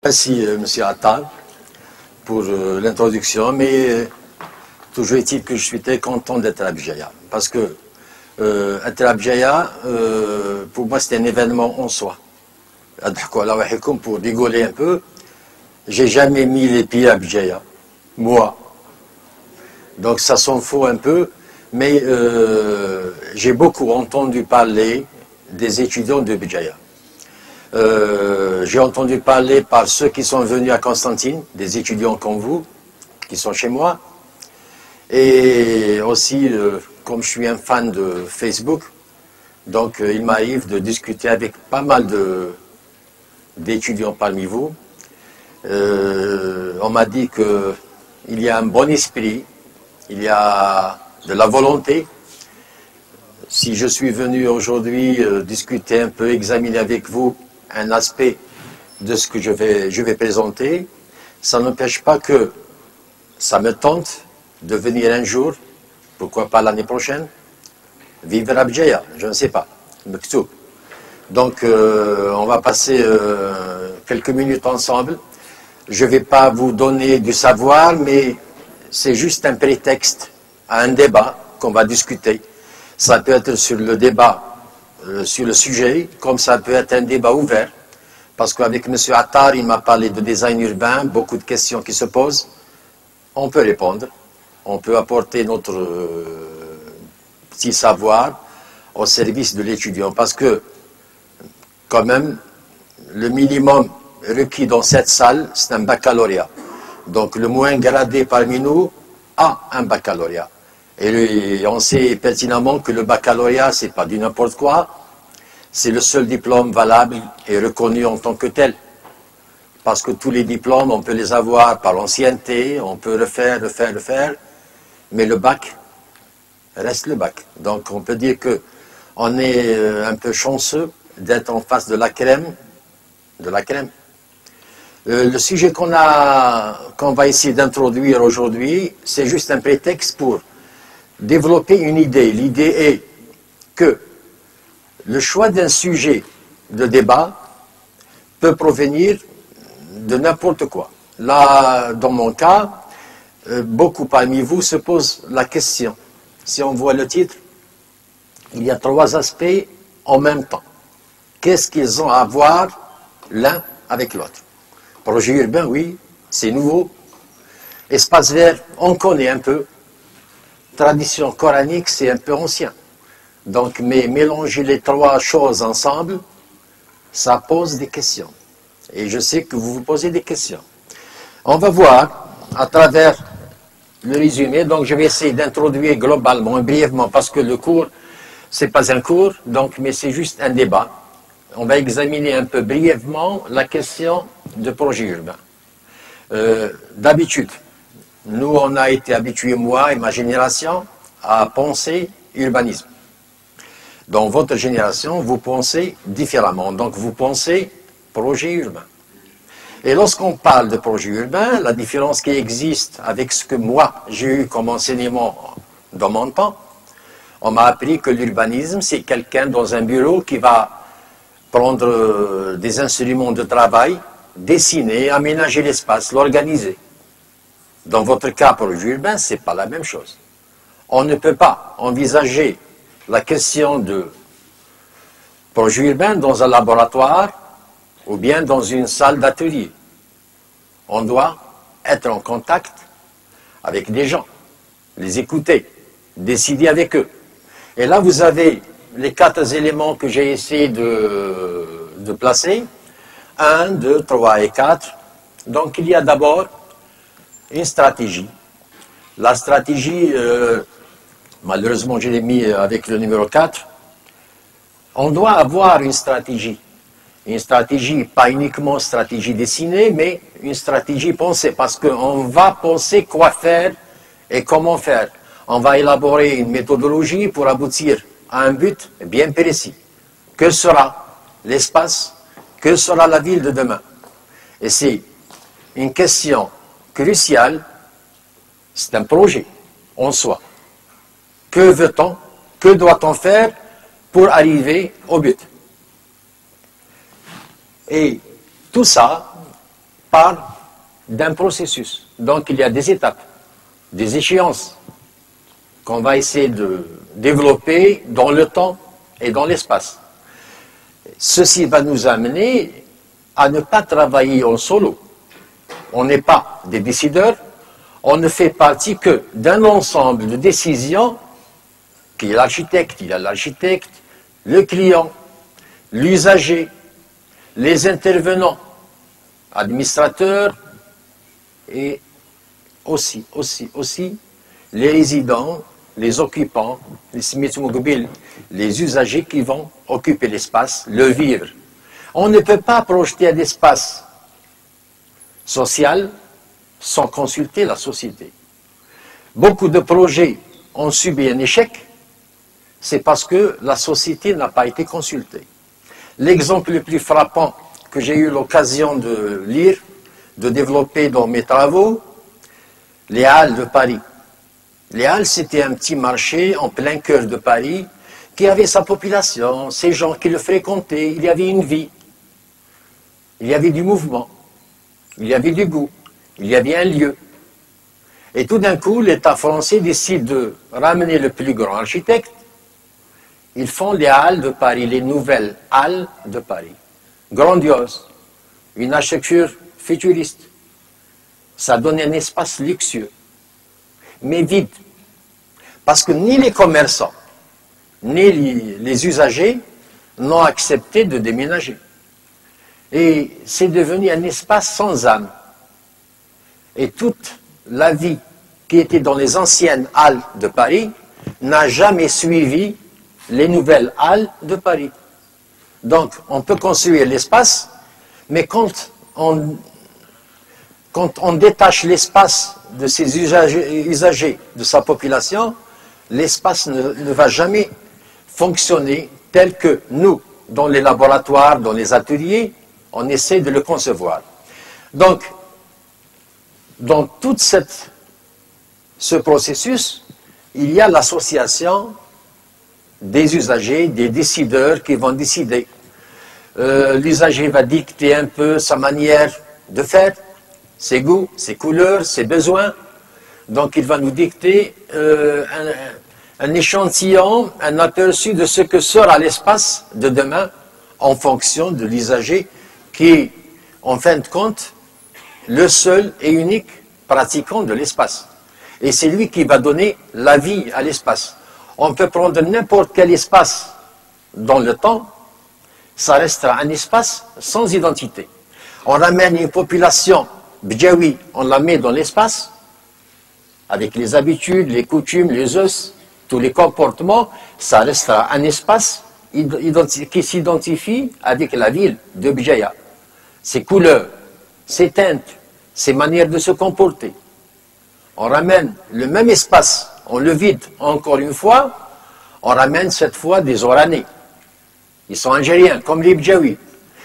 Merci, Monsieur Attal, pour l'introduction, mais toujours est-il que je suis très content d'être à Béjaïa, parce que être à Béjaïa, pour moi, c'est un événement en soi. Pour rigoler un peu, j'ai jamais mis les pieds à Béjaïa, moi. Donc ça s'en fout un peu, mais j'ai beaucoup entendu parler des étudiants de Béjaïa. J'ai entendu parler par ceux qui sont venus à Constantine, des étudiants comme vous, qui sont chez moi. Et aussi, comme je suis un fan de Facebook, donc il m'arrive de discuter avec pas mal d'étudiants parmi vous. On m'a dit qu'il y a un bon esprit, il y a de la volonté. Si je suis venu aujourd'hui discuter un peu, examiner avec vous un aspect de ce que je vais présenter, ça n'empêche pas que ça me tente de venir un jour, pourquoi pas l'année prochaine, vivre à Béjaïa, je ne sais pas, Mektoub. Donc on va passer quelques minutes ensemble. Je ne vais pas vous donner du savoir, mais c'est juste un prétexte à un débat qu'on va discuter. Ça peut être sur le débat, sur le sujet, comme ça peut être un débat ouvert. Parce qu'avec M. Attar, il m'a parlé de design urbain, beaucoup de questions qui se posent. On peut répondre, on peut apporter notre petit savoir au service de l'étudiant. Parce que, quand même, le minimum requis dans cette salle, c'est un baccalauréat. Donc le moins gradé parmi nous a un baccalauréat. Et on sait pertinemment que le baccalauréat, c'est pas du n'importe quoi, c'est le seul diplôme valable et reconnu en tant que tel. Parce que tous les diplômes, on peut les avoir par ancienneté, on peut refaire, mais le bac reste le bac. Donc on peut dire que on est un peu chanceux d'être en face de la crème, Le sujet qu'on va essayer d'introduire aujourd'hui, c'est juste un prétexte pour développer une idée. L'idée est que le choix d'un sujet de débat peut provenir de n'importe quoi. Là, dans mon cas, beaucoup parmi vous se posent la question. Si on voit le titre, il y a 3 aspects en même temps. Qu'est-ce qu'ils ont à voir l'un avec l'autre? Projet urbain, oui, c'est nouveau. Espace vert, on connaît un peu. Tradition coranique, c'est un peu ancien. Donc, mais mélanger les 3 choses ensemble, ça pose des questions. Et je sais que vous vous posez des questions. On va voir à travers le résumé. Donc, je vais essayer d'introduire globalement, brièvement, parce que le cours, c'est pas un cours, donc, mais c'est juste un débat. On va examiner un peu brièvement la question de projet urbain. D'habitude, nous, on a été habitués, moi et ma génération, à penser urbanisme. Dans votre génération, vous pensez différemment. Donc, vous pensez projet urbain. Et lorsqu'on parle de projet urbain, la différence qui existe avec ce que moi, j'ai eu comme enseignement dans mon temps, on m'a appris que l'urbanisme, c'est quelqu'un dans un bureau qui va prendre des instruments de travail, dessiner, aménager l'espace, l'organiser. Dans votre cas, projet urbain, ce n'est pas la même chose. On ne peut pas envisager la question de projet urbain dans un laboratoire ou bien dans une salle d'atelier. On doit être en contact avec des gens, les écouter, décider avec eux. Et là, vous avez les 4 éléments que j'ai essayé de placer. 1, 2, 3 et 4. Donc, il y a d'abord une stratégie. La stratégie, malheureusement, je l'ai mis avec le numéro 4. On doit avoir une stratégie. Une stratégie, pas uniquement stratégie dessinée, mais une stratégie pensée. Parce qu'on va penser quoi faire et comment faire. On va élaborer une méthodologie pour aboutir à un but bien précis. Que sera l'espace? Que sera la ville de demain? Et c'est une question cruciale, c'est un projet en soi. Que veut-on? Que doit-on faire pour arriver au but? Et tout ça, part d'un processus. Donc il y a des étapes, des échéances qu'on va essayer de développer dans le temps et dans l'espace. Ceci va nous amener à ne pas travailler en solo. On n'est pas des décideurs, on ne fait partie que d'un ensemble de décisions qui est l'architecte, il y a l'architecte, le client, l'usager, les intervenants, administrateurs et aussi les résidents, les occupants, les usagers qui vont occuper l'espace, le vivre. On ne peut pas projeter un espace social sans consulter la société. Beaucoup de projets ont subi un échec, c'est parce que la société n'a pas été consultée. L'exemple le plus frappant que j'ai eu l'occasion de lire, de développer dans mes travaux, les Halles de Paris. Les Halles, c'était un petit marché en plein cœur de Paris qui avait sa population, ces gens qui le fréquentaient, il y avait une vie, il y avait du mouvement, il y avait du goût, il y avait un lieu. Et tout d'un coup, l'État français décide de ramener le plus grand architecte. Ils font les Halles de Paris, les nouvelles Halles de Paris. Grandiose, une architecture futuriste. Ça donne un espace luxueux, mais vide. Parce que ni les commerçants, ni les usagers n'ont accepté de déménager. Et c'est devenu un espace sans âme. Et toute la vie qui était dans les anciennes halles de Paris n'a jamais suivi les nouvelles halles de Paris. Donc, on peut construire l'espace, mais quand on détache l'espace de ses usagers, de sa population, l'espace ne va jamais fonctionner tel que nous, dans les laboratoires, dans les ateliers, on essaie de le concevoir. Donc, dans tout ce processus, il y a l'association des usagers, des décideurs qui vont décider. L'usager va dicter un peu sa manière de faire, ses goûts, ses couleurs, ses besoins. Donc il va nous dicter un échantillon, un aperçu de ce que sera l'espace de demain en fonction de l'usager qui est, en fin de compte, le seul et unique pratiquant de l'espace. Et c'est lui qui va donner la vie à l'espace. On peut prendre n'importe quel espace dans le temps, ça restera un espace sans identité. On ramène une population bdjaoui, on la met dans l'espace, avec les habitudes, les coutumes, les us, tous les comportements, ça restera un espace qui s'identifie avec la ville de Bdjaya. Ses couleurs, ses teintes, ses manières de se comporter. On ramène le même espace, on le vide encore une fois, on ramène cette fois des Oranais. Ils sont algériens, comme les Bdjaouis,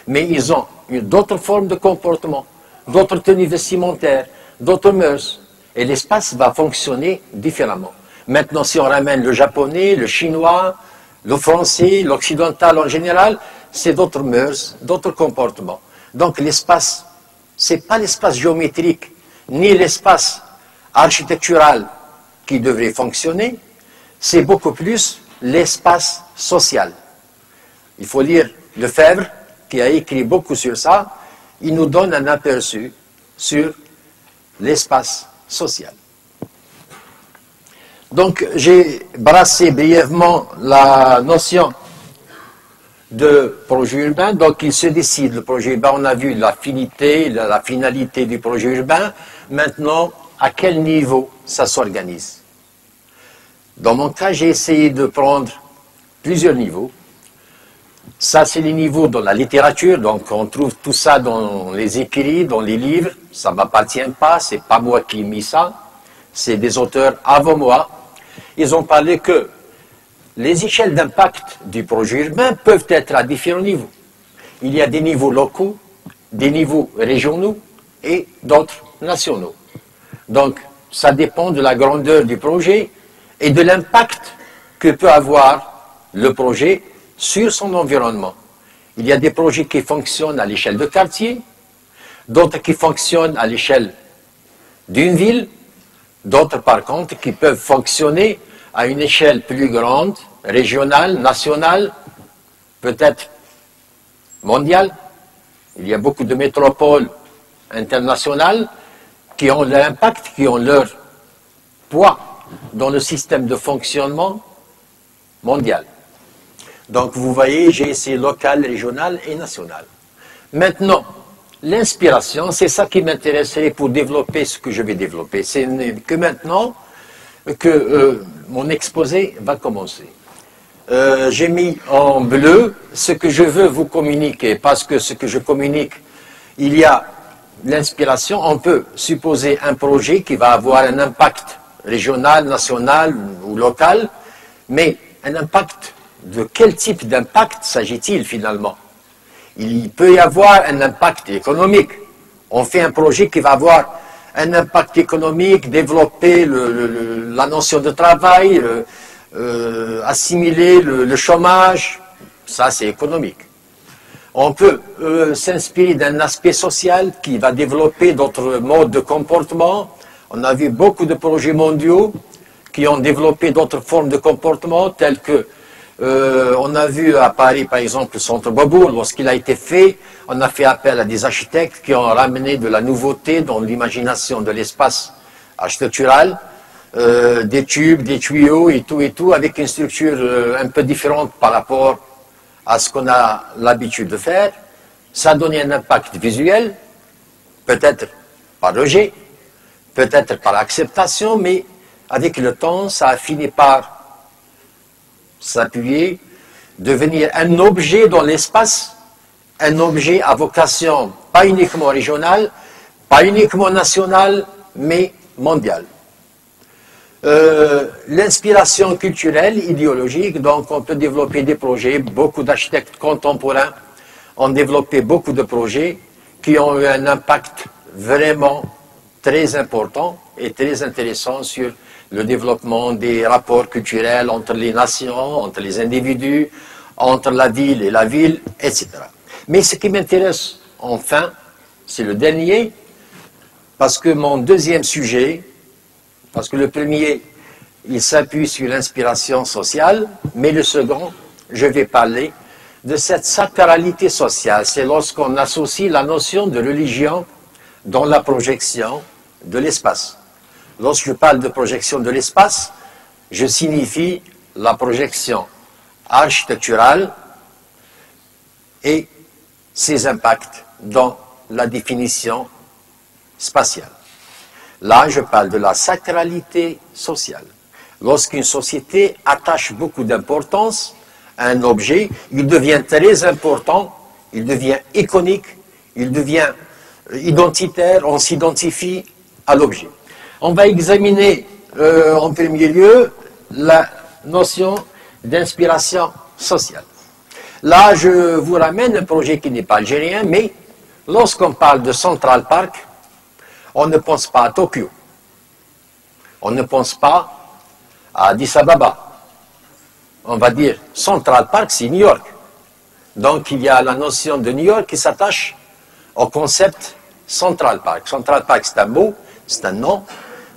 mais ils ont d'autres formes de comportement, d'autres tenues vestimentaires, d'autres mœurs, et l'espace va fonctionner différemment. Maintenant, si on ramène le japonais, le chinois, le français, l'occidental en général, c'est d'autres mœurs, d'autres comportements. Donc l'espace, ce n'est pas l'espace géométrique, ni l'espace architectural qui devrait fonctionner, c'est beaucoup plus l'espace social. Il faut lire Lefebvre, qui a écrit beaucoup sur ça, il nous donne un aperçu sur l'espace social. Donc j'ai brassé brièvement la notion de projet urbain. Donc il se décide, le projet urbain, on a vu la finalité du projet urbain. Maintenant, à quel niveau ça s'organise? Dans mon cas, j'ai essayé de prendre plusieurs niveaux. Ça, c'est les niveaux dans la littérature, donc on trouve tout ça dans les écrits, dans les livres. Ça ne m'appartient pas, c'est pas moi qui ai mis ça, c'est des auteurs avant moi. Ils ont parlé que les échelles d'impact du projet urbain peuvent être à différents niveaux. Il y a des niveaux locaux, des niveaux régionaux et d'autres nationaux. Donc, ça dépend de la grandeur du projet et de l'impact que peut avoir le projet sur son environnement. Il y a des projets qui fonctionnent à l'échelle de quartier, d'autres qui fonctionnent à l'échelle d'une ville, d'autres par contre qui peuvent fonctionner à une échelle plus grande, régionale, nationale, peut-être mondiale. Il y a beaucoup de métropoles internationales qui ont leur impact, qui ont leur poids dans le système de fonctionnement mondial. Donc vous voyez, j'ai essayé local, régional et national. Maintenant, l'inspiration, c'est ça qui m'intéresserait pour développer ce que je vais développer. C'est que maintenant que mon exposé va commencer. J'ai mis en bleu ce que je veux vous communiquer, parce que ce que je communique, il y a l'inspiration. On peut supposer un projet qui va avoir un impact régional, national ou local, mais un impact, de quel type d'impact s'agit-il finalement? Il peut y avoir un impact économique. On fait un projet qui va avoir un impact économique, développer la notion de travail, assimiler le chômage, ça c'est économique. On peut s'inspirer d'un aspect social qui va développer d'autres modes de comportement. On a vu beaucoup de projets mondiaux qui ont développé d'autres formes de comportement, tels que on a vu à Paris, par exemple, le centre Beaubourg, lorsqu'il a été fait, on a fait appel à des architectes qui ont ramené de la nouveauté dans l'imagination de l'espace architectural, des tubes, des tuyaux et tout, avec une structure un peu différente par rapport à ce qu'on a l'habitude de faire. Ça a donné un impact visuel, peut-être par rejet, peut-être par acceptation, mais avec le temps, ça a fini par s'appuyer, devenir un objet dans l'espace, un objet à vocation pas uniquement régionale, pas uniquement nationale, mais mondiale. L'inspiration culturelle, idéologique, donc on peut développer des projets, beaucoup d'architectes contemporains ont développé beaucoup de projets qui ont eu un impact vraiment très important et très intéressant sur le développement des rapports culturels entre les nations, entre les individus, entre la ville et la ville, etc. Mais ce qui m'intéresse, enfin, c'est le dernier, parce que mon deuxième sujet, parce que le premier, il s'appuie sur l'inspiration sociale, mais le second, je vais parler de cette sacralité sociale. C'est lorsqu'on associe la notion de religion dans la projection de l'espace. Lorsque je parle de projection de l'espace, je signifie la projection architecturale et ses impacts dans la définition spatiale. Là, je parle de la sacralité sociale. Lorsqu'une société attache beaucoup d'importance à un objet, il devient très important, il devient iconique, il devient identitaire, on s'identifie à l'objet. On va examiner en premier lieu la notion d'inspiration sociale. Là, je vous ramène un projet qui n'est pas algérien, mais lorsqu'on parle de Central Park, on ne pense pas à Tokyo. On ne pense pas à Addis Ababa. On va dire Central Park, c'est New York. Donc il y a la notion de New York qui s'attache au concept Central Park. Central Park, c'est un mot, c'est un nom,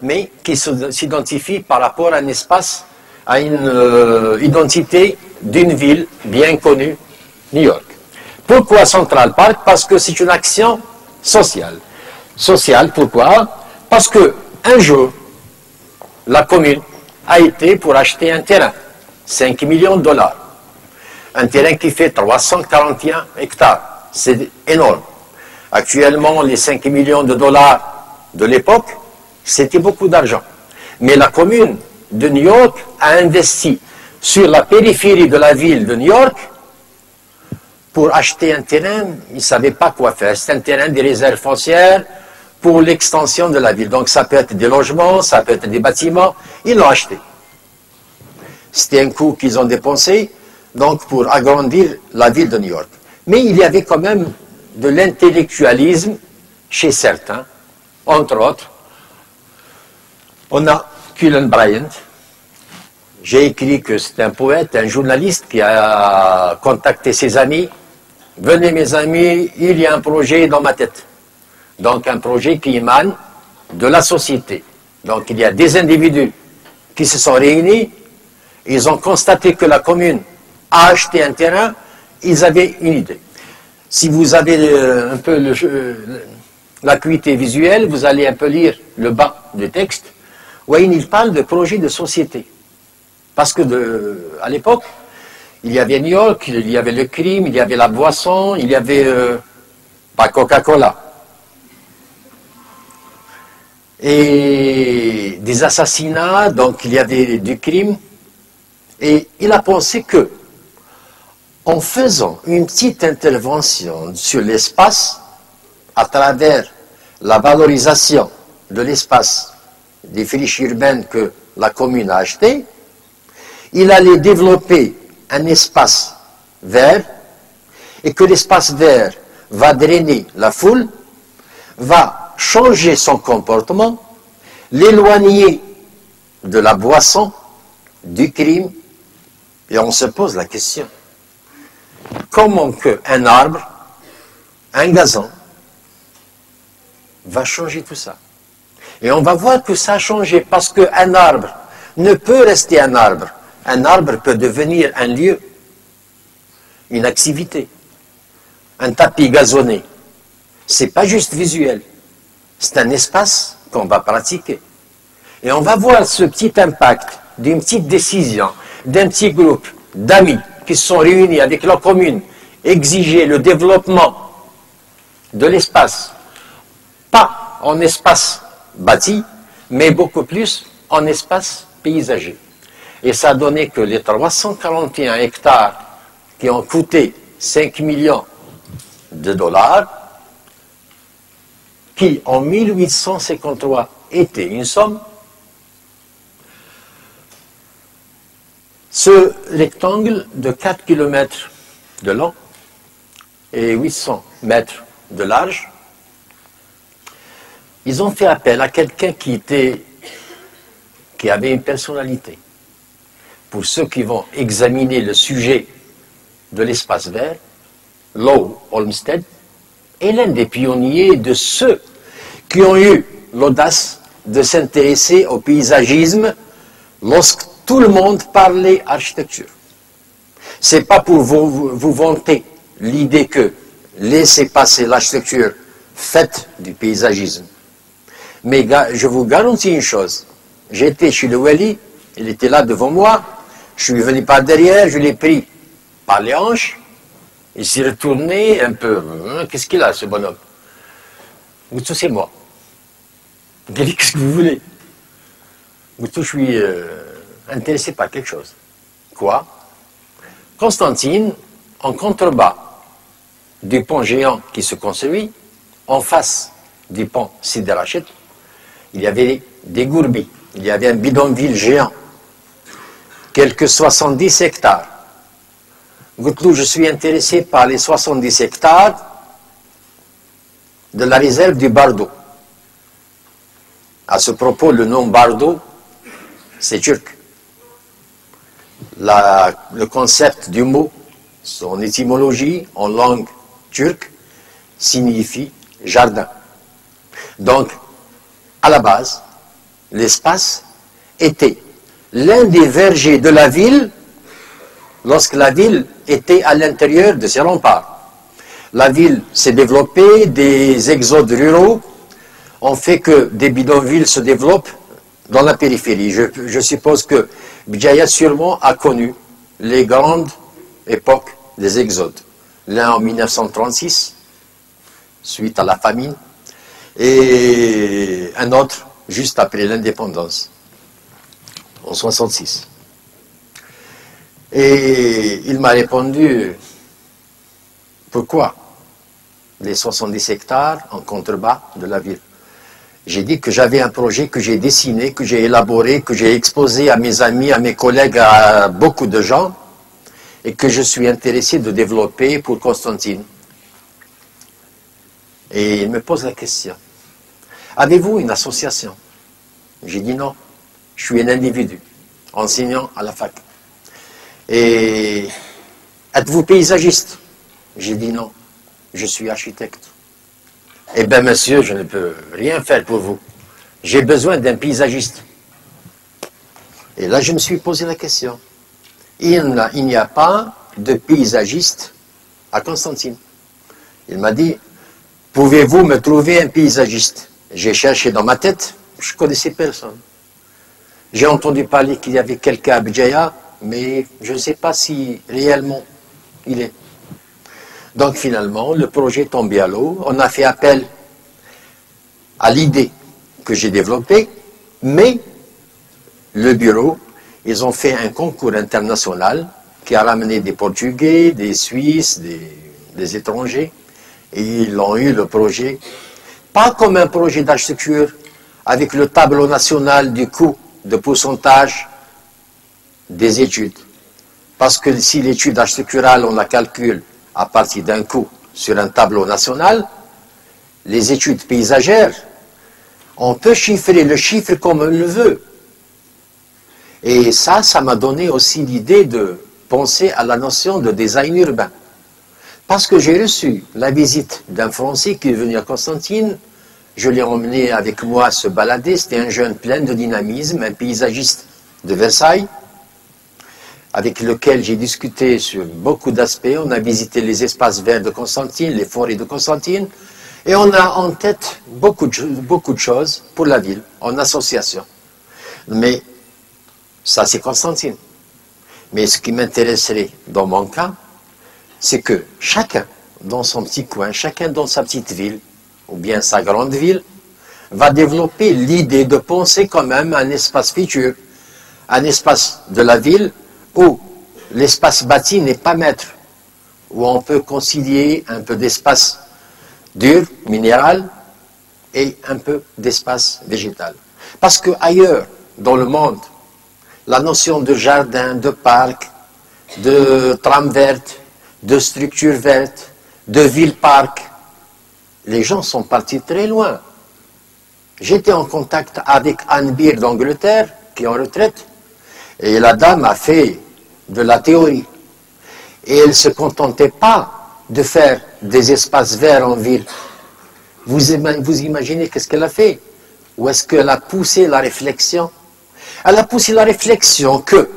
mais qui s'identifie par rapport à un espace, à une identité d'une ville bien connue, New York. Pourquoi Central Park? Parce que c'est une action sociale. Sociale, pourquoi? Parce que un jour, la commune a été pour acheter un terrain, 5 millions de dollars. Un terrain qui fait 341 hectares. C'est énorme. Actuellement, les 5 millions de dollars de l'époque, c'était beaucoup d'argent. Mais la commune de New York a investi sur la périphérie de la ville de New York pour acheter un terrain, ils ne savaient pas quoi faire. C'est un terrain des réserves foncières pour l'extension de la ville. Donc ça peut être des logements, ça peut être des bâtiments. Ils l'ont acheté. C'était un coût qu'ils ont dépensé donc pour agrandir la ville de New York. Mais il y avait quand même de l'intellectualisme chez certains, entre autres. On a Cullen Bryant. J'ai écrit que c'est un poète, un journaliste qui a contacté ses amis. Venez mes amis, il y a un projet dans ma tête. Donc un projet qui émane de la société. Donc il y a des individus qui se sont réunis, ils ont constaté que la commune a acheté un terrain, ils avaient une idée. Si vous avez un peu l'acuité visuelle, vous allez un peu lire le bas du texte. Oui, il parle de projet de société. Parce que à l'époque, il y avait New York, il y avait le crime, il y avait la boisson, il y avait pas Coca-Cola. Et des assassinats, donc il y avait du crime. Et il a pensé que, en faisant une petite intervention sur l'espace, à travers la valorisation de l'espace des friches urbaines que la commune a achetées, il allait développer un espace vert, et que l'espace vert va drainer la foule, va changer son comportement, l'éloigner de la boisson, du crime, et on se pose la question, comment qu'un arbre, un gazon, va changer tout ça? Et on va voir que ça a changé, parce qu'un arbre ne peut rester un arbre. Un arbre peut devenir un lieu, une activité. Un tapis gazonné, c'est pas juste visuel, c'est un espace qu'on va pratiquer. Et on va voir ce petit impact d'une petite décision, d'un petit groupe d'amis qui se sont réunis avec la commune, exiger le développement de l'espace, pas en espace bâti, mais beaucoup plus en espace paysager. Et ça a donné que les 341 hectares qui ont coûté 5 millions de dollars, qui en 1853 étaient une somme, ce rectangle de 4 km de long et 800 mètres de large, ils ont fait appel à quelqu'un qui avait une personnalité. Pour ceux qui vont examiner le sujet de l'espace vert, Lowell Olmsted est l'un des pionniers de ceux qui ont eu l'audace de s'intéresser au paysagisme lorsque tout le monde parlait architecture. Ce n'est pas pour vous vanter l'idée que laissez passer l'architecture faite du paysagisme. Mais je vous garantis une chose, j'étais chez le Wally, il était là devant moi, je suis venu par derrière, je l'ai pris par les hanches, il s'est retourné un peu. Qu'est-ce qu'il a, ce bonhomme? Moutou, c'est moi. Il a dit, qu'est-ce que vous voulez? Moutou, je suis intéressé par quelque chose. Quoi? Constantine, en contrebas du pont géant qui se construit, en face du pont Sidi Rachid, il y avait des gourbis, il y avait un bidonville géant, quelques 70 hectares. Goutlou, je suis intéressé par les 70 hectares de la réserve du Bardo. À ce propos, le nom Bardo, c'est turc. Le concept du mot, son étymologie en langue turque, signifie jardin. Donc, à la base, l'espace était l'un des vergers de la ville lorsque la ville était à l'intérieur de ses remparts. La ville s'est développée, des exodes ruraux ont fait que des bidonvilles se développent dans la périphérie. Je suppose que Bidjaya sûrement a connu les grandes époques des exodes. L'un en 1936, suite à la famine, et un autre juste après l'indépendance, en 1966. Et il m'a répondu, pourquoi les 70 hectares en contrebas de la ville? J'ai dit que j'avais un projet que j'ai dessiné, que j'ai élaboré, que j'ai exposé à mes amis, à mes collègues, à beaucoup de gens, et que je suis intéressé de développer pour Constantine. Et il me pose la question, avez-vous une association? J'ai dit non, je suis un individu, enseignant à la fac. Et êtes-vous paysagiste? J'ai dit non, je suis architecte. Eh bien, monsieur, je ne peux rien faire pour vous. J'ai besoin d'un paysagiste. Et là, je me suis posé la question. Il n'y a pas de paysagiste à Constantine. Il m'a dit, pouvez-vous me trouver un paysagiste? J'ai cherché dans ma tête, je ne connaissais personne. J'ai entendu parler qu'il y avait quelqu'un à Béjaïa, mais je ne sais pas si réellement il est. Donc finalement, le projet est tombé à l'eau. On a fait appel à l'idée que j'ai développée, mais le bureau, ils ont fait un concours international qui a ramené des Portugais, des Suisses, des étrangers, et ils ont eu le projet, pas comme un projet d'architecture, avec le tableau national du coût de pourcentage des études. Parce que si l'étude architecturale, on la calcule à partir d'un coût sur un tableau national, les études paysagères, on peut chiffrer le chiffre comme on le veut. Et ça m'a donné aussi l'idée de penser à la notion de design urbain. Parce que j'ai reçu la visite d'un Français qui est venu à Constantine, je l'ai emmené avec moi se balader, c'était un jeune plein de dynamisme, un paysagiste de Versailles, avec lequel j'ai discuté sur beaucoup d'aspects. On a visité les espaces verts de Constantine, les forêts de Constantine, et on a en tête beaucoup de choses pour la ville, en association. Mais ça, c'est Constantine. Mais ce qui m'intéresserait dans mon cas, c'est que chacun dans son petit coin, chacun dans sa petite ville, ou bien sa grande ville, va développer l'idée de penser quand même un espace futur, un espace de la ville où l'espace bâti n'est pas maître, où on peut concilier un peu d'espace dur, minéral, et un peu d'espace végétal. Parce que ailleurs, dans le monde, la notion de jardin, de parc, de trame verte, de structure verte, de ville-parc, les gens sont partis très loin. J'étais en contact avec Anne Beer d'Angleterre, qui est en retraite, et la dame a fait de la théorie. Et elle ne se contentait pas de faire des espaces verts en ville. Vous imaginez qu'est-ce qu'elle a fait? Ou est-ce qu'elle a poussé la réflexion? Elle a poussé la réflexion que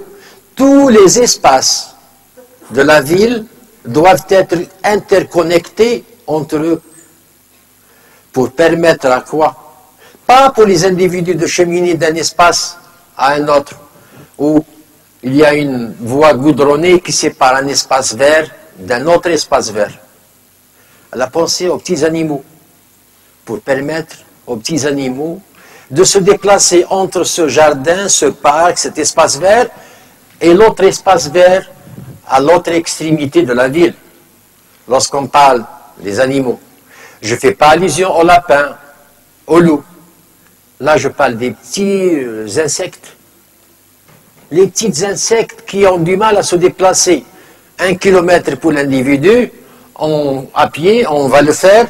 tous les espaces de la ville doivent être interconnectés entre eux. Pour permettre à quoi? Pas pour les individus de cheminer d'un espace à un autre, où il y a une voie goudronnée qui sépare un espace vert d'un autre espace vert. Elle a pensé aux petits animaux, pour permettre aux petits animaux de se déplacer entre ce jardin, ce parc, cet espace vert, et l'autre espace vert à l'autre extrémité de la ville. Lorsqu'on parle des animaux, je ne fais pas allusion aux lapins, aux loups. Là, je parle des petits insectes. Les petits insectes qui ont du mal à se déplacer. 1 kilomètre pour l'individu, à pied, on va le faire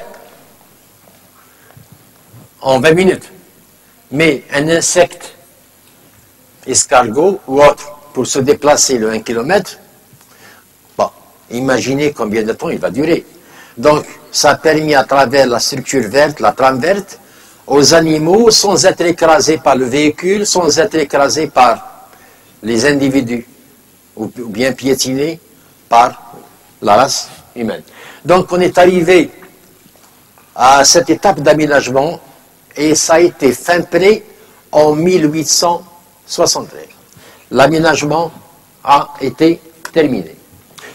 en 20 minutes. Mais un insecte, escargot ou autre, pour se déplacer le 1 kilomètre, bon, imaginez combien de temps il va durer. Donc, ça a permis à travers la structure verte, la trame verte, aux animaux, sans être écrasés par le véhicule, sans être écrasés par les individus, ou bien piétinés par la race humaine. Donc, on est arrivé à cette étape d'aménagement, et ça a été fin prêt en 1873. L'aménagement a été terminé.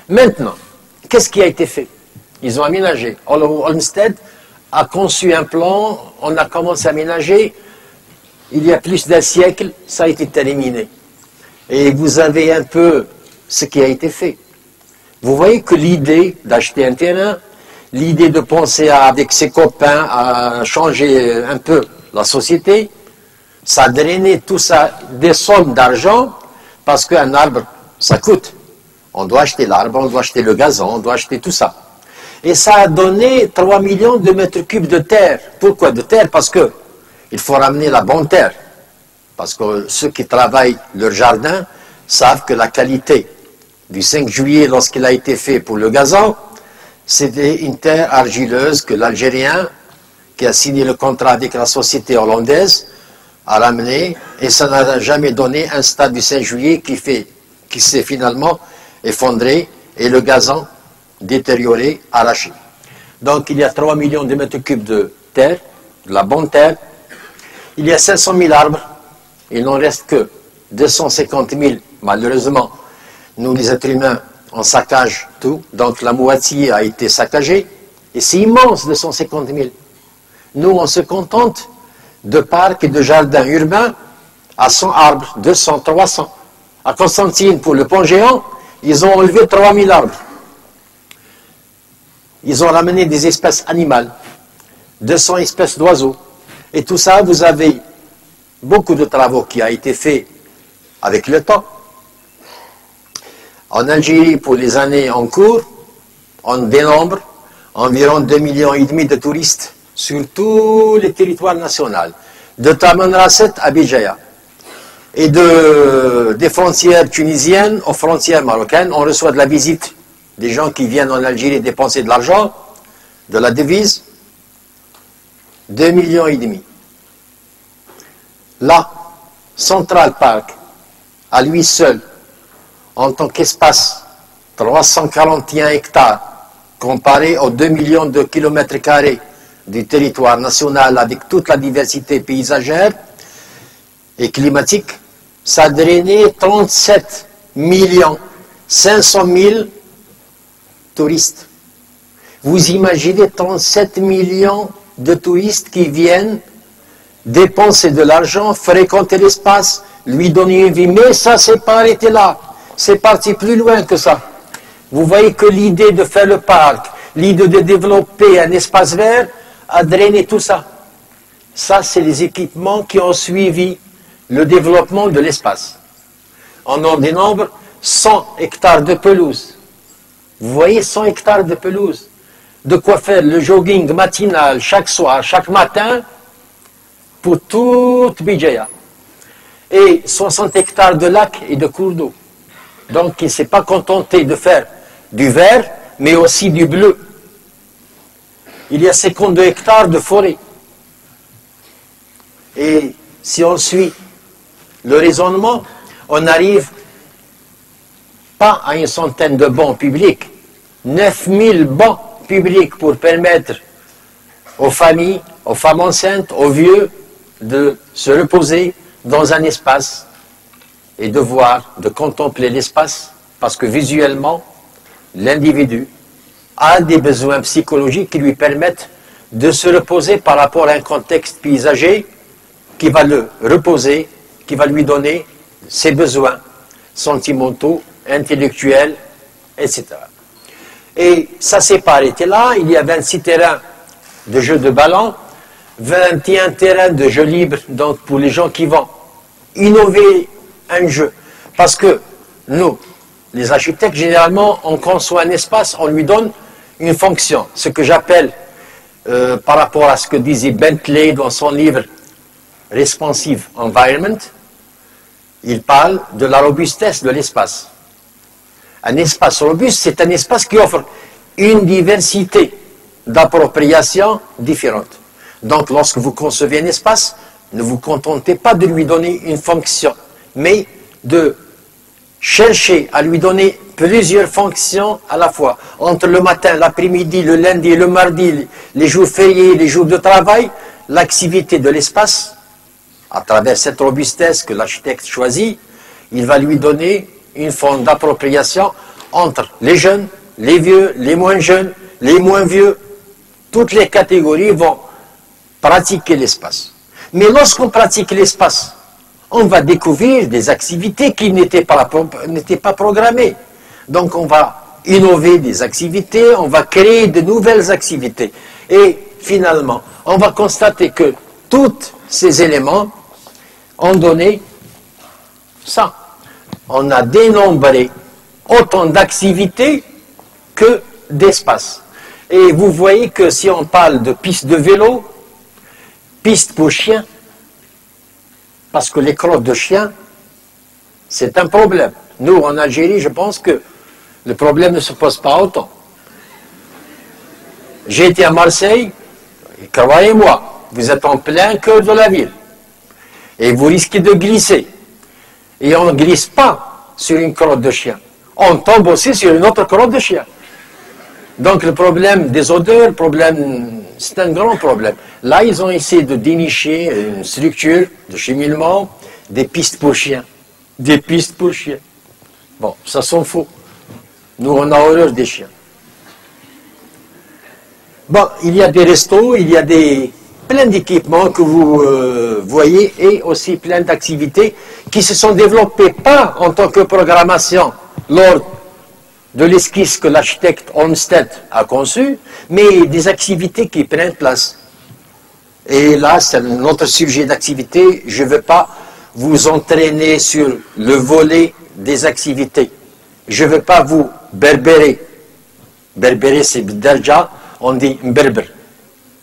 Maintenant, qu'est-ce qui a été fait? Ils ont aménagé. Olmsted a conçu un plan, on a commencé à aménager. Il y a plus d'un siècle, ça a été terminé. Et vous avez un peu ce qui a été fait. Vous voyez que l'idée d'acheter un terrain, l'idée de penser avec ses copains à changer un peu la société, ça a drainé tout ça, des sommes d'argent, parce qu'un arbre, ça coûte. On doit acheter l'arbre, on doit acheter le gazon, on doit acheter tout ça. Et ça a donné 3 millions de mètres cubes de terre. Pourquoi de terre? Parce que il faut ramener la bonne terre. Parce que ceux qui travaillent leur jardin savent que la qualité du 5 juillet, lorsqu'il a été fait pour le gazon, c'était une terre argileuse que l'Algérien, qui a signé le contrat avec la société hollandaise, a ramené, et ça n'a jamais donné un stade du 5 juillet qui s'est finalement effondré et le gazon détérioré, arraché. Donc il y a 3 millions de mètres cubes de terre, de la bonne terre. Il y a 500 000 arbres, il n'en reste que 250 000, malheureusement. Nous, les êtres humains, on saccage tout, donc la moitié a été saccagée, et c'est immense, 250 000. Nous, on se contente de parcs et de jardins urbains à 100 arbres, 200, 300. À Constantine, pour le pont géant, ils ont enlevé 3000 arbres. Ils ont ramené des espèces animales, 200 espèces d'oiseaux. Et tout ça, vous avez beaucoup de travaux qui ont été faits avec le temps. En Algérie, pour les années en cours, on dénombre environ 2,5 millions de touristes sur tout le territoire national, de Tamanrasset à Béjaïa. Et des frontières tunisiennes aux frontières marocaines, on reçoit de la visite des gens qui viennent en Algérie dépenser de l'argent, de la devise, 2,5 millions. Là, Central Park, à lui seul, en tant qu'espace, 341 hectares, comparé aux 2 millions de kilomètres carrés du territoire national avec toute la diversité paysagère et climatique, ça a drainé 37 500 000 touristes. Vous imaginez 37 millions de touristes qui viennent dépenser de l'argent, fréquenter l'espace, lui donner une vie. Mais ça, c'est pas arrêté là. C'est parti plus loin que ça. Vous voyez que l'idée de faire le parc, l'idée de développer un espace vert, a drainé tout ça. Ça, c'est les équipements qui ont suivi le développement de l'espace. On en dénombre 100 hectares de pelouse. Vous voyez 100 hectares de pelouse. De quoi faire le jogging matinal chaque soir, chaque matin, pour toute Béjaïa. Et 60 hectares de lacs et de cours d'eau. Donc il ne s'est pas contenté de faire du vert, mais aussi du bleu. Il y a 52 hectares de forêt. Et si on suit le raisonnement, on n'arrive pas à une centaine de bancs publics. 9000 bancs publics pour permettre aux familles, aux femmes enceintes, aux vieux, de se reposer dans un espace et de voir, de contempler l'espace, parce que visuellement, l'individu a des besoins psychologiques qui lui permettent de se reposer par rapport à un contexte paysager qui va le reposer, qui va lui donner ses besoins sentimentaux, intellectuels, etc. Et ça ne s'est pas arrêté là. Il y a 26 terrains de jeux de ballon, 21 terrains de jeux libres, donc pour les gens qui vont innover un jeu. Parce que nous, les architectes, généralement, on conçoit un espace, on lui donne une fonction. Ce que j'appelle, par rapport à ce que disait Bentley dans son livre Responsive Environment, il parle de la robustesse de l'espace. Un espace robuste, c'est un espace qui offre une diversité d'appropriations différentes. Donc, lorsque vous concevez un espace, ne vous contentez pas de lui donner une fonction, mais de chercher à lui donner plusieurs fonctions à la fois. Entre le matin, l'après-midi, le lundi, le mardi, les jours fériés, les jours de travail, l'activité de l'espace, à travers cette robustesse que l'architecte choisit, il va lui donner une forme d'appropriation entre les jeunes, les vieux, les moins jeunes, les moins vieux. Toutes les catégories vont pratiquer l'espace. Mais lorsqu'on pratique l'espace, on va découvrir des activités qui n'étaient pas programmées. Donc on va innover des activités, on va créer de nouvelles activités. Et finalement, on va constater que tous ces éléments ont donné ça. On a dénombré autant d'activités que d'espace. Et vous voyez que si on parle de pistes de vélo, pistes pour chiens, parce que les crottes de chiens, c'est un problème. Nous, en Algérie, je pense que le problème ne se pose pas autant. J'ai été à Marseille, Et croyez-moi, vous êtes en plein cœur de la ville. Et vous risquez de glisser. Et on ne glisse pas sur une crotte de chien. On tombe aussi sur une autre crotte de chien. Donc le problème des odeurs, c'est un grand problème. Là, ils ont essayé de dénicher une structure de cheminement, des pistes pour chiens. Des pistes pour chiens. Bon, ça sont faux. Nous, on a horreur des chiens. Bon, il y a des restos, il y a plein d'équipements que vous voyez et aussi plein d'activités qui se sont développées pas en tant que programmation lors de l'esquisse que l'architecte Olmsted a conçue, mais des activités qui prennent place. Et là, c'est un autre sujet d'activité. Je ne veux pas vous entraîner sur le volet des activités. Je ne veux pas vous berbérer. Berbérer, c'est derja, on dit berber.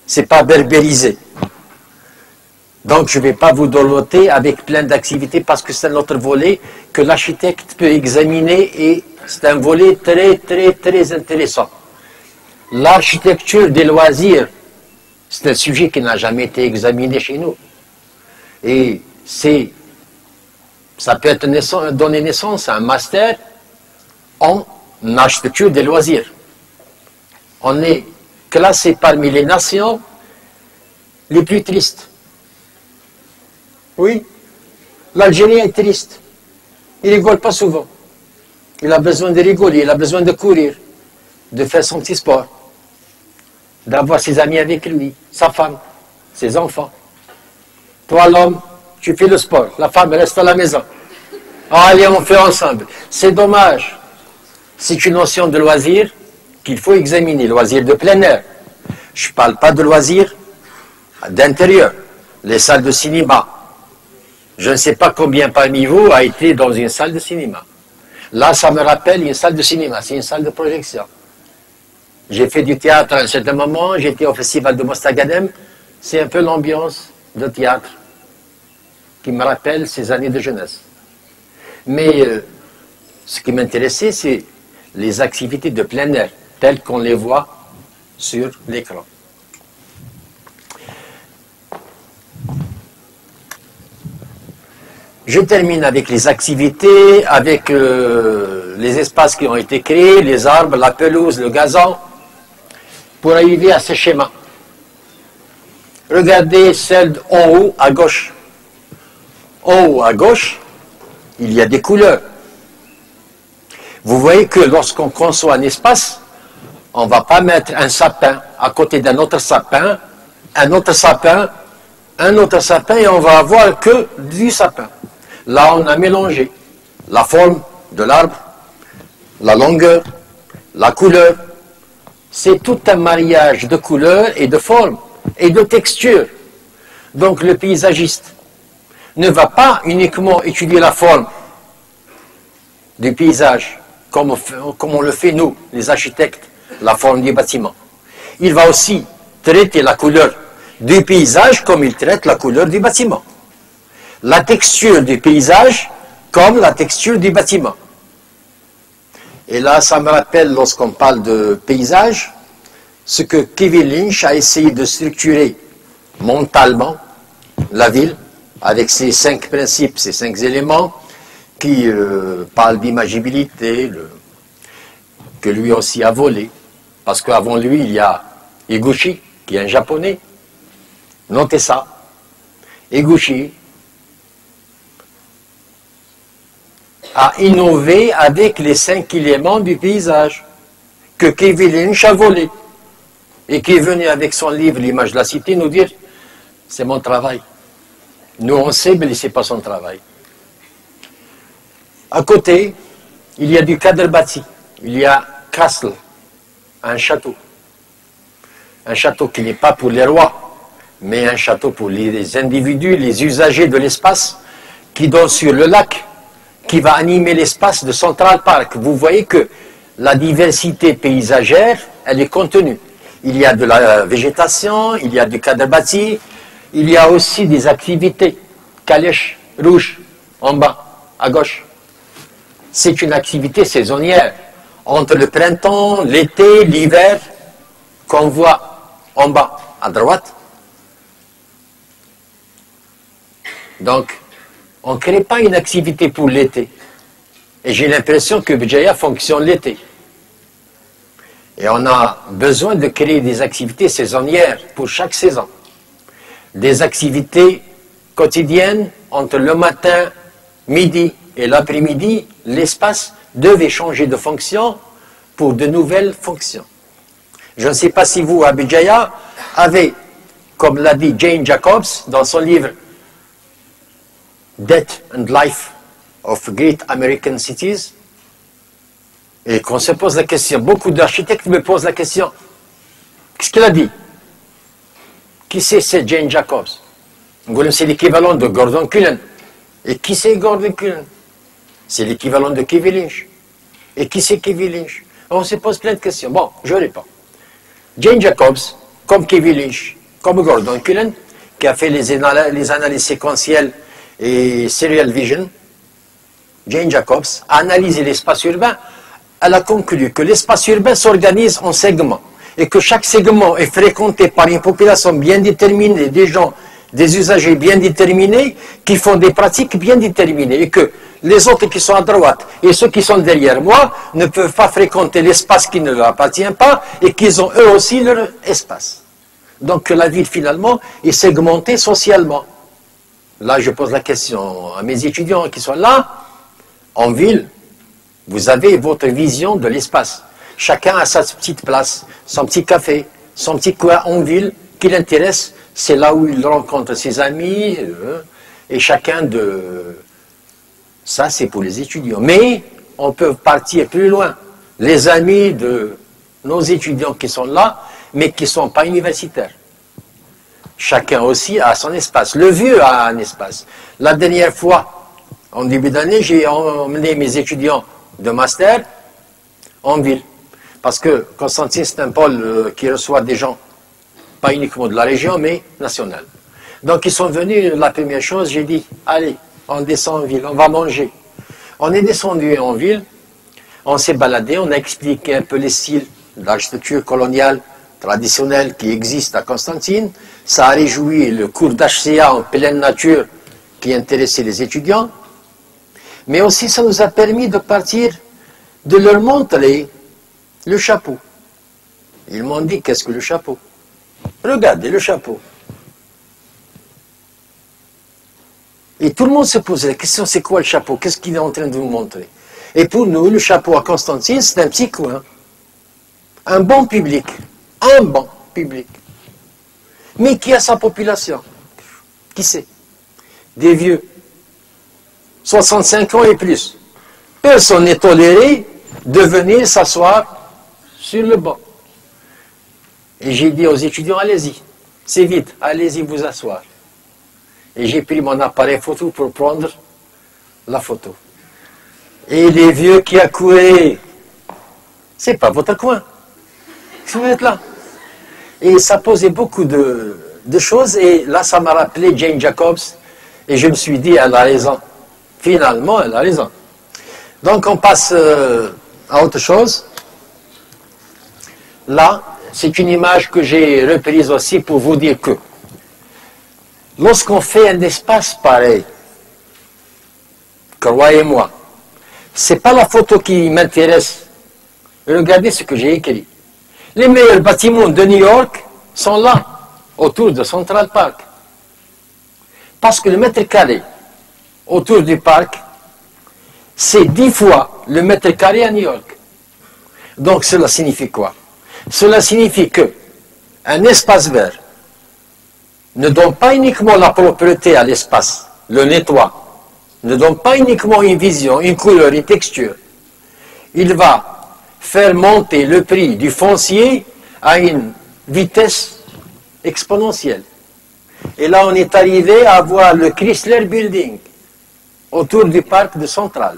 C'est pas berbériser. Donc, je ne vais pas vous dorloter avec plein d'activités parce que c'est un autre volet que l'architecte peut examiner et c'est un volet très, très, très intéressant. L'architecture des loisirs, c'est un sujet qui n'a jamais été examiné chez nous. Et ça peut donner naissance à un master en architecture des loisirs. On est classé parmi les nations les plus tristes. Oui, l'Algérie est triste. Il ne rigole pas souvent. Il a besoin de rigoler, il a besoin de courir, de faire son petit sport, d'avoir ses amis avec lui, sa femme, ses enfants. Toi, l'homme, tu fais le sport, la femme reste à la maison. Allez, on fait ensemble. C'est dommage. C'est une notion de loisir qu'il faut examiner, loisir de plein air. Je ne parle pas de loisirs d'intérieur, les salles de cinéma. Je ne sais pas combien parmi vous a été dans une salle de cinéma. Là, ça me rappelle une salle de cinéma, c'est une salle de projection. J'ai fait du théâtre à un certain moment, j'étais au festival de Mostaganem, c'est un peu l'ambiance de théâtre qui me rappelle ces années de jeunesse. Mais ce qui m'intéressait, c'est les activités de plein air, telles qu'on les voit sur l'écran. Je termine avec les activités, avec les espaces qui ont été créés, les arbres, la pelouse, le gazon, pour arriver à ce schéma. Regardez celle en haut à gauche. En haut à gauche, il y a des couleurs. Vous voyez que lorsqu'on conçoit un espace, on ne va pas mettre un sapin à côté d'un autre sapin, un autre sapin, un autre sapin, et on va avoir que du sapin. Là, on a mélangé la forme de l'arbre, la longueur, la couleur. C'est tout un mariage de couleurs et de formes et de textures. Donc, le paysagiste ne va pas uniquement étudier la forme du paysage, comme on le fait nous, les architectes, la forme du bâtiment. Il va aussi traiter la couleur du paysage comme il traite la couleur du bâtiment. La texture du paysage comme la texture du bâtiment. Et là, ça me rappelle, lorsqu'on parle de paysage, ce que Kevin Lynch a essayé de structurer mentalement la ville, avec ses 5 principes, ses 5 éléments, qui parlent d'imagibilité, que lui aussi a volé. Parce qu'avant lui, il y a Higuchi, qui est un japonais. Notez ça. Higuchi a innové avec les 5 éléments du paysage que Kevin Lynch a volé et qui est venu avec son livre L'image de la cité nous dire c'est mon travail. Nous on sait mais ce n'est pas son travail. À côté, il y a du cadre bâti, il y a castle, un château. Un château qui n'est pas pour les rois, mais un château pour les individus, les usagers de l'espace qui donne sur le lac, qui va animer l'espace de Central Park. Vous voyez que la diversité paysagère, elle est contenue. Il y a de la végétation, il y a du cadre bâti, il y a aussi des activités. Calèche rouge, en bas, à gauche. C'est une activité saisonnière. Entre le printemps, l'été, l'hiver, qu'on voit en bas. à droite. Donc, on ne crée pas une activité pour l'été. Et j'ai l'impression que Budjaya fonctionne l'été. Et on a besoin de créer des activités saisonnières pour chaque saison. Des activités quotidiennes entre le matin, midi et l'après-midi, l'espace devait changer de fonction pour de nouvelles fonctions. Je ne sais pas si vous, à Budjaya, avez, comme l'a dit Jane Jacobs dans son livre Death and Life of Great American Cities, et qu'on se pose la question, beaucoup d'architectes me posent la question, qu'est-ce qu'il a dit? Qui c'est Jane Jacobs? C'est l'équivalent de Gordon Cullen. Et qui c'est Gordon Cullen? C'est l'équivalent de Kevin Lynch. Et qui c'est Kevin Lynch? On se pose plein de questions. Bon, je réponds. Jane Jacobs, comme Kevin Lynch, comme Gordon Cullen, qui a fait les analyses séquentielles et serial vision, Jane Jacobs a analysé l'espace urbain. Elle a conclu que l'espace urbain s'organise en segments et que chaque segment est fréquenté par une population bien déterminée, des gens, des usagers bien déterminés qui font des pratiques bien déterminées et que les autres qui sont à droite et ceux qui sont derrière moi ne peuvent pas fréquenter l'espace qui ne leur appartient pas et qu'ils ont eux aussi leur espace. Donc que la ville finalement est segmentée socialement. Là je pose la question à mes étudiants qui sont là, en ville, vous avez votre vision de l'espace. Chacun a sa petite place, son petit café, son petit coin en ville qui l'intéresse. C'est là où il rencontre ses amis. Et chacun de... Ça, c'est pour les étudiants. Mais on peut partir plus loin. Les amis de nos étudiants qui sont là, mais qui ne sont pas universitaires. Chacun aussi a son espace. Le vieux a un espace. La dernière fois, en début d'année, j'ai emmené mes étudiants de master en ville. Parce que Constantine, c'est un pôle qui reçoit des gens, pas uniquement de la région, mais national. Donc ils sont venus, la première chose, j'ai dit, allez, on descend en ville, on va manger. On est descendu en ville, on s'est baladé, on a expliqué un peu les styles d'architecture coloniale traditionnelle qui existe à Constantine. Ça a réjoui le cours d'HCA en pleine nature qui intéressait les étudiants. Mais aussi, ça nous a permis de partir, de leur montrer le chapeau. Ils m'ont dit, qu'est-ce que le chapeau? Regardez le chapeau. Et tout le monde se posait la question, c'est quoi le chapeau? Qu'est-ce qu'il est en train de vous montrer? Et pour nous, le chapeau à Constantine, c'est un petit coin. Un bon public. Un bon public. Mais qui a sa population? Qui c'est? Des vieux. 65 ans et plus. Personne n'est toléré de venir s'asseoir sur le banc. Et j'ai dit aux étudiants, allez-y, c'est vite, allez-y vous asseoir. Et j'ai pris mon appareil photo pour prendre la photo. Et les vieux qui accouraient, c'est pas votre coin. Vous êtes là. Et ça posait beaucoup de choses, et là ça m'a rappelé Jane Jacobs, et je me suis dit, elle a raison. Finalement, elle a raison. Donc on passe à autre chose. Là, c'est une image que j'ai reprise aussi pour vous dire que lorsqu'on fait un espace pareil, croyez-moi, c'est pas la photo qui m'intéresse. Regardez ce que j'ai écrit. Les meilleurs bâtiments de New York sont là, autour de Central Park. Parce que le mètre carré autour du parc, c'est 10 fois le mètre carré à New York. Donc cela signifie quoi? Cela signifie que un espace vert ne donne pas uniquement la propreté à l'espace, le nettoie, ne donne pas uniquement une vision, une couleur, une texture. Il va faire monter le prix du foncier à une vitesse exponentielle. Et là, on est arrivé à voir le Chrysler Building autour du parc de Central.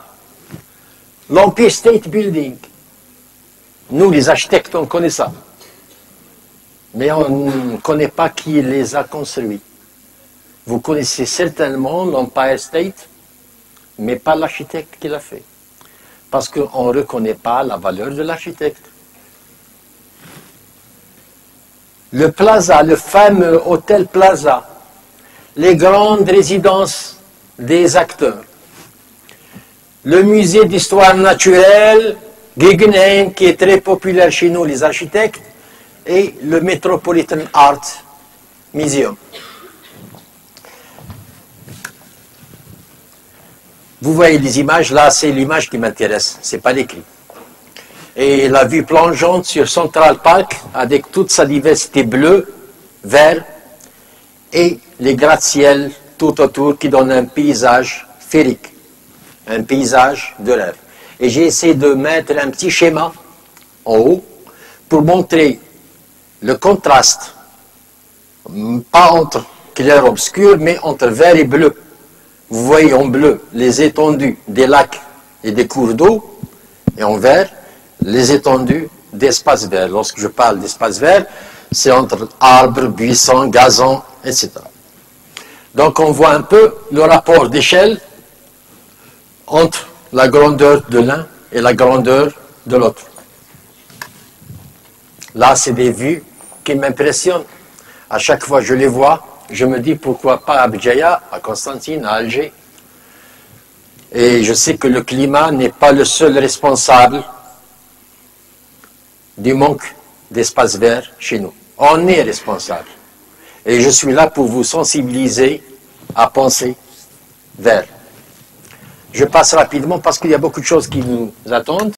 L'Empire State Building. Nous, les architectes, on connaît ça. Mais on ne connaît pas qui les a construits. Vous connaissez certainement l'Empire State, mais pas l'architecte qui l'a fait. Parce qu'on ne reconnaît pas la valeur de l'architecte. le Plaza, le fameux hôtel Plaza, les grandes résidences des acteurs, le musée d'histoire naturelle, Guggenheim, qui est très populaire chez nous, les architectes, et le Metropolitan Art Museum. Vous voyez les images, là c'est l'image qui m'intéresse, c'est pas l'écrit. Et la vue plongeante sur Central Park, avec toute sa diversité bleue, vert, et les gratte-ciel tout autour qui donnent un paysage féerique, un paysage de rêve. Et j'ai essayé de mettre un petit schéma en haut pour montrer le contraste, pas entre clair et obscur, mais entre vert et bleu. Vous voyez en bleu les étendues des lacs et des cours d'eau, et en vert, les étendues d'espaces verts. Lorsque je parle d'espaces verts, c'est entre arbres, buissons, gazons, etc. Donc on voit un peu le rapport d'échelle entre la grandeur de l'un et la grandeur de l'autre. Là, c'est des vues qui m'impressionnent. À chaque fois que je les vois, je me dis pourquoi pas à Béjaïa, à Constantine, à Alger. Et je sais que le climat n'est pas le seul responsable du manque d'espace vert chez nous. On est responsable. Et je suis là pour vous sensibiliser à penser vert. Je passe rapidement parce qu'il y a beaucoup de choses qui nous attendent.